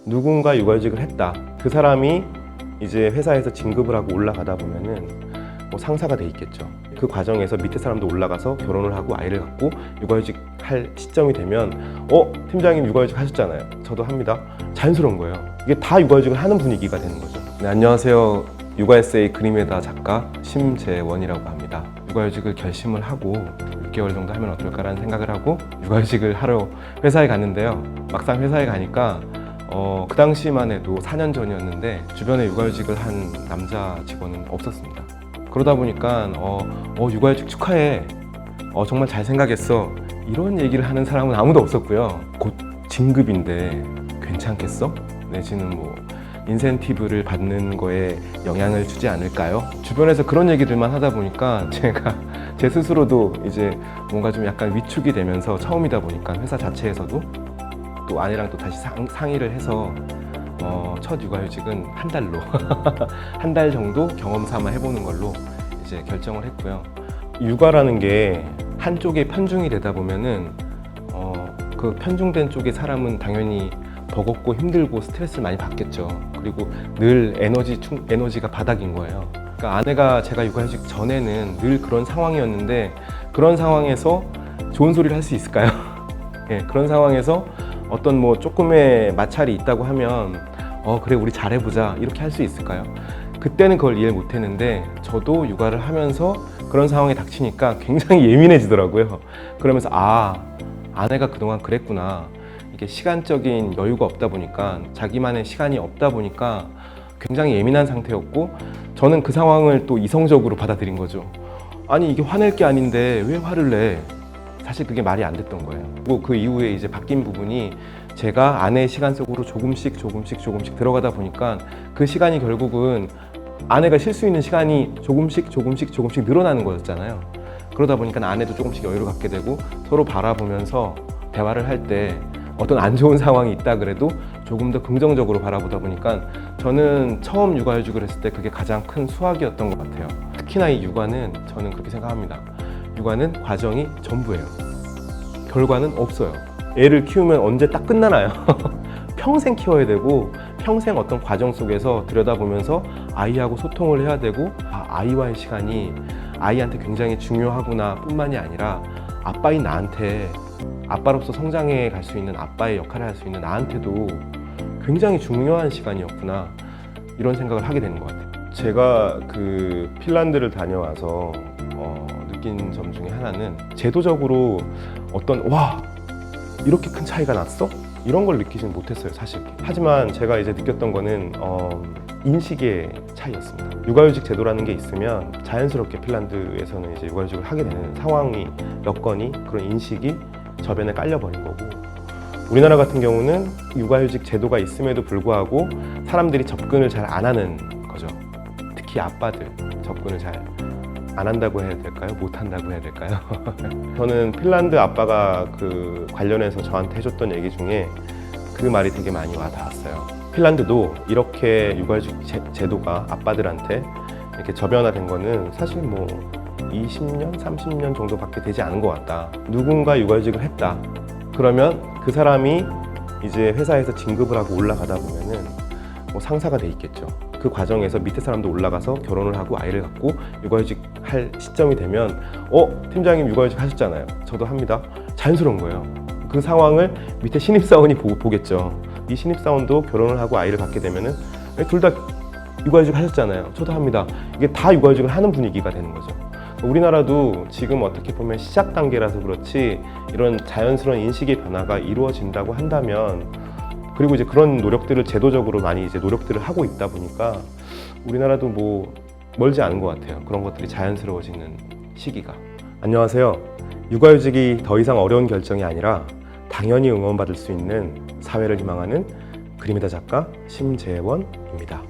누군가 육아휴직을 했다. 그 사람이 이제 회사에서 진급을 하고 올라가다 보면은 뭐 상사가 돼 있겠죠. 그 과정에서 밑에 사람도 올라가서 결혼을 하고 아이를 갖고 육아휴직 할 시점이 되면 팀장님 육아휴직 하셨잖아요. 저도 합니다. 자연스러운 거예요. 이게 다 육아휴직을 하는 분위기가 되는 거죠. 네, 안녕하세요. 육아 에세이 그림에다 작가 심재원이라고 합니다. 육아휴직을 결심을 하고 6개월 정도 하면 어떨까라는 생각을 하고 육아휴직을 하러 회사에 갔는데요. 막상 회사에 가니까 그 당시만 해도 4년 전이었는데 주변에 육아휴직을 한 남자 직원은 없었습니다. 그러다 보니까 육아휴직 축하해, 정말 잘 생각했어, 이런 얘기를 하는 사람은 아무도 없었고요. 곧 진급인데 괜찮겠어? 내지는 뭐 인센티브를 받는 거에 영향을 주지 않을까요? 주변에서 그런 얘기들만 하다 보니까 제가 제 스스로도 이제 뭔가 좀 약간 위축이 되면서, 처음이다 보니까 회사 자체에서도 또 아내랑 또 다시 상의를 해서 첫 육아휴직은 한 달로 한 달 정도 경험 삼아 해보는 걸로 이제 결정을 했고요. 육아라는 게 한쪽에 편중이 되다 보면은 그 편중된 쪽의 사람은 당연히 버겁고 힘들고 스트레스를 많이 받겠죠. 그리고 늘 에너지가 바닥인 거예요. 그러니까 아내가 제가 육아휴직 전에는 늘 그런 상황이었는데, 그런 상황에서 좋은 소리를 할 수 있을까요? 네, 그런 상황에서 어떤 뭐 조금의 마찰이 있다고 하면 그래 우리 잘해보자 이렇게 할 수 있을까요? 그때는 그걸 이해 못했는데, 저도 육아를 하면서 그런 상황에 닥치니까 굉장히 예민해지더라고요. 그러면서 아내가 그동안 그랬구나. 이게 시간적인 여유가 없다 보니까, 자기만의 시간이 없다 보니까 굉장히 예민한 상태였고, 저는 그 상황을 또 이성적으로 받아들인 거죠. 아니 이게 화낼 게 아닌데 왜 화를 내? 사실 그게 말이 안 됐던 거예요. 그리고 그 이후에 이제 바뀐 부분이, 제가 아내의 시간 속으로 조금씩 들어가다 보니까 그 시간이 결국은 아내가 쉴 수 있는 시간이 조금씩 늘어나는 거였잖아요. 그러다 보니까 아내도 조금씩 여유를 갖게 되고, 서로 바라보면서 대화를 할 때 어떤 안 좋은 상황이 있다 그래도 조금 더 긍정적으로 바라보다 보니까, 저는 처음 육아휴직을 했을 때 그게 가장 큰 수확이었던 것 같아요. 특히나 이 육아는, 저는 그렇게 생각합니다. 육아는 과정이 전부예요. 결과는 없어요. 애를 키우면 언제 딱 끝나나요? 평생 키워야 되고, 평생 어떤 과정 속에서 들여다보면서 아이하고 소통을 해야 되고, 아이와의 시간이 아이한테 굉장히 중요하구나 뿐만이 아니라, 아빠인 나한테, 아빠로서 성장해 갈 수 있는 아빠의 역할을 할 수 있는 나한테도 굉장히 중요한 시간이었구나, 이런 생각을 하게 되는 것 같아요. 제가 그 핀란드를 다녀와서 느낀 점 중에 하나는, 제도적으로 어떤 이렇게 큰 차이가 났어? 이런 걸 느끼지는 못했어요, 사실. 하지만 제가 이제 느꼈던 거는 인식의 차이였습니다. 육아휴직 제도라는 게 있으면 자연스럽게 핀란드에서는 이제 육아휴직을 하게 되는 상황이, 여건이, 그런 인식이 저변에 깔려버린 거고, 우리나라 같은 경우는 육아휴직 제도가 있음에도 불구하고 사람들이 접근을 잘 안 하는 거죠. 특히 아빠들 접근을 잘 안 한다고 해야 될까요? 못 한다고 해야 될까요? 저는 핀란드 아빠가 그 관련해서 저한테 해줬던 얘기 중에 그 말이 되게 많이 와닿았어요. 핀란드도 이렇게 육아휴직 제도가 아빠들한테 이렇게 저변화된 거는 사실 뭐 20년, 30년 정도밖에 되지 않은 것 같다. 누군가 육아휴직을 했다. 그러면 그 사람이 이제 회사에서 진급을 하고 올라가다 보면은 뭐 상사가 돼 있겠죠. 그 과정에서 밑에 사람도 올라가서 결혼을 하고 아이를 갖고 육아휴직 할 시점이 되면 팀장님 육아휴직 하셨잖아요. 저도 합니다. 자연스러운 거예요. 그 상황을 밑에 신입사원이 보겠죠. 이 신입사원도 결혼을 하고 아이를 갖게 되면은 둘 다 육아휴직 하셨잖아요. 저도 합니다. 이게 다 육아휴직을 하는 분위기가 되는 거죠. 우리나라도 지금 어떻게 보면 시작 단계라서 그렇지, 이런 자연스러운 인식의 변화가 이루어진다고 한다면, 그리고 이제 그런 노력들을 제도적으로 많이 이제 노력들을 하고 있다 보니까 우리나라도 뭐 멀지 않은 것 같아요. 그런 것들이 자연스러워지는 시기가. 안녕하세요. 육아휴직이 더 이상 어려운 결정이 아니라 당연히 응원받을 수 있는 사회를 희망하는 그림에다 작가 심재원입니다.